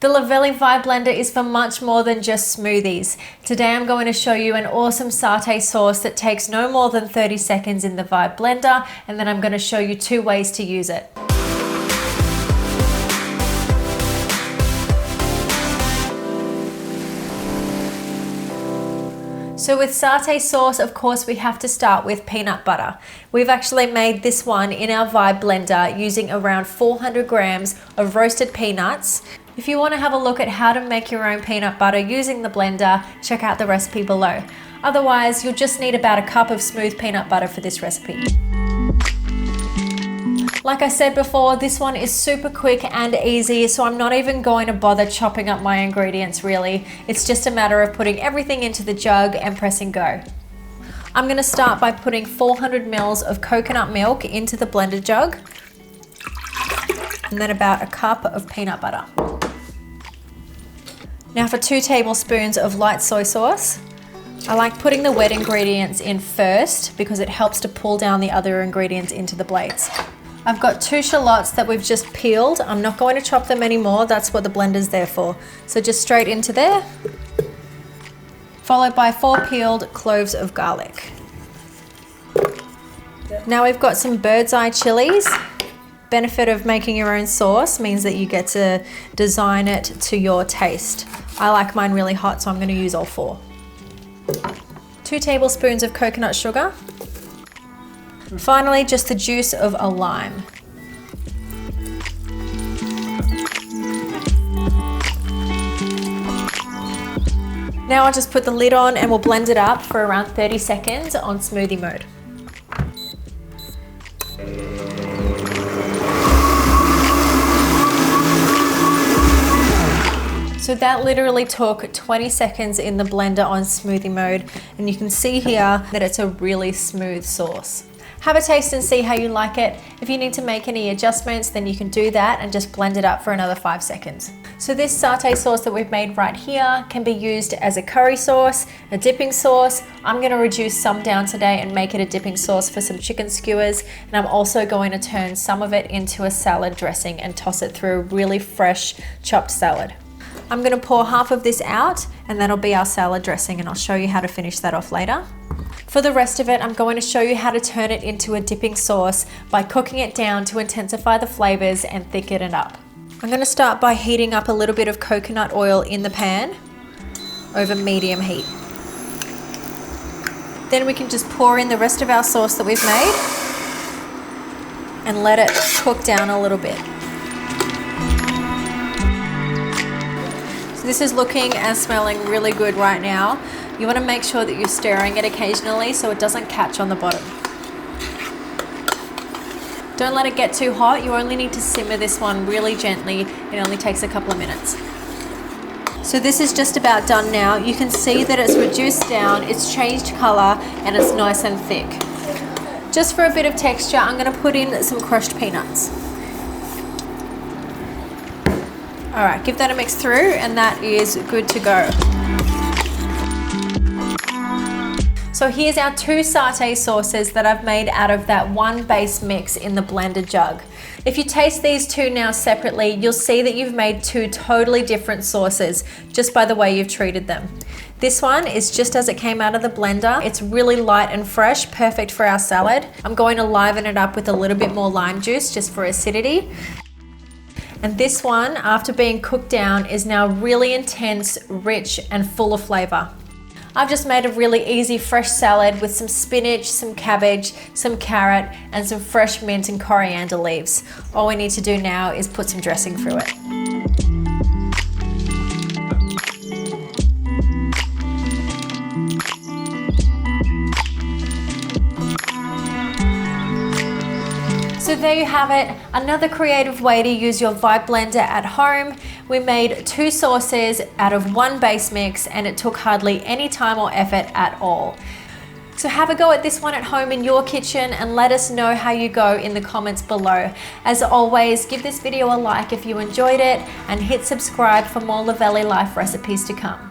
The Luvele Vibe Blender is for much more than just smoothies. Today I'm going to show you an awesome satay sauce that takes no more than 30 seconds in the Vibe Blender, and then I'm going to show you 2 ways to use it. So with satay sauce, of course, we have to start with peanut butter. We've actually made this one in our Vibe Blender using around 400 grams of roasted peanuts. If you want to have a look at how to make your own peanut butter using the blender, check out the recipe below. Otherwise, you'll just need about a cup of smooth peanut butter for this recipe. Like I said before, this one is super quick and easy, so I'm not even going to bother chopping up my ingredients really. It's just a matter of putting everything into the jug and pressing go. I'm going to start by putting 400 ml of coconut milk into the blender jug, and then about a cup of peanut butter. Now for 2 tablespoons of light soy sauce. I like putting the wet ingredients in first because it helps to pull down the other ingredients into the blades. I've got 2 shallots that we've just peeled. I'm not going to chop them anymore, that's what the blender's there for. So just straight into there, followed by 4 peeled cloves of garlic. Now we've got some bird's eye chilies. Benefit of making your own sauce means that you get to design it to your taste. I like mine really hot, so I'm going to use all 4. 2 tablespoons of coconut sugar. Finally, just the juice of a lime. Now I'll just put the lid on and we'll blend it up for around 30 seconds on smoothie mode. So that literally took 20 seconds in the blender on smoothie mode, and you can see here that it's a really smooth sauce. Have a taste and see how you like it. If you need to make any adjustments, then you can do that and just blend it up for another 5 seconds. So this satay sauce that we've made right here can be used as a curry sauce, a dipping sauce. I'm going to reduce some down today and make it a dipping sauce for some chicken skewers, and I'm also going to turn some of it into a salad dressing and toss it through a really fresh chopped salad. I'm going to pour half of this out, and that'll be our salad dressing, and I'll show you how to finish that off later. For the rest of it, I'm going to show you how to turn it into a dipping sauce by cooking it down to intensify the flavors and thicken it up. I'm going to start by heating up a little bit of coconut oil in the pan over medium heat. Then we can just pour in the rest of our sauce that we've made and let it cook down a little bit. So this is looking and smelling really good right now. You want to make sure that you're stirring it occasionally so it doesn't catch on the bottom. Don't let it get too hot. You only need to simmer this one really gently. It only takes a couple of minutes. So this is just about done now. You can see that it's reduced down, it's changed color, and it's nice and thick. Just for a bit of texture, I'm going to put in some crushed peanuts. All right, give that a mix through, and that is good to go. So here's our 2 satay sauces that I've made out of that 1 base mix in the blender jug. If you taste these 2 now separately, you'll see that you've made 2 totally different sauces just by the way you've treated them. This one is just as it came out of the blender. It's really light and fresh, perfect for our salad. I'm going to liven it up with a little bit more lime juice just for acidity. And this one, after being cooked down, is now really intense, rich, and full of flavor. I've just made a really easy fresh salad with some spinach, some cabbage, some carrot, and some fresh mint and coriander leaves. All we need to do now is put some dressing through it. So there you have it, another creative way to use your Vibe Blender at home. We made 2 sauces out of 1 base mix, and it took hardly any time or effort at all. So have a go at this one at home in your kitchen and let us know how you go in the comments below. As always, give this video a like if you enjoyed it and hit subscribe for more Luvele life recipes to come.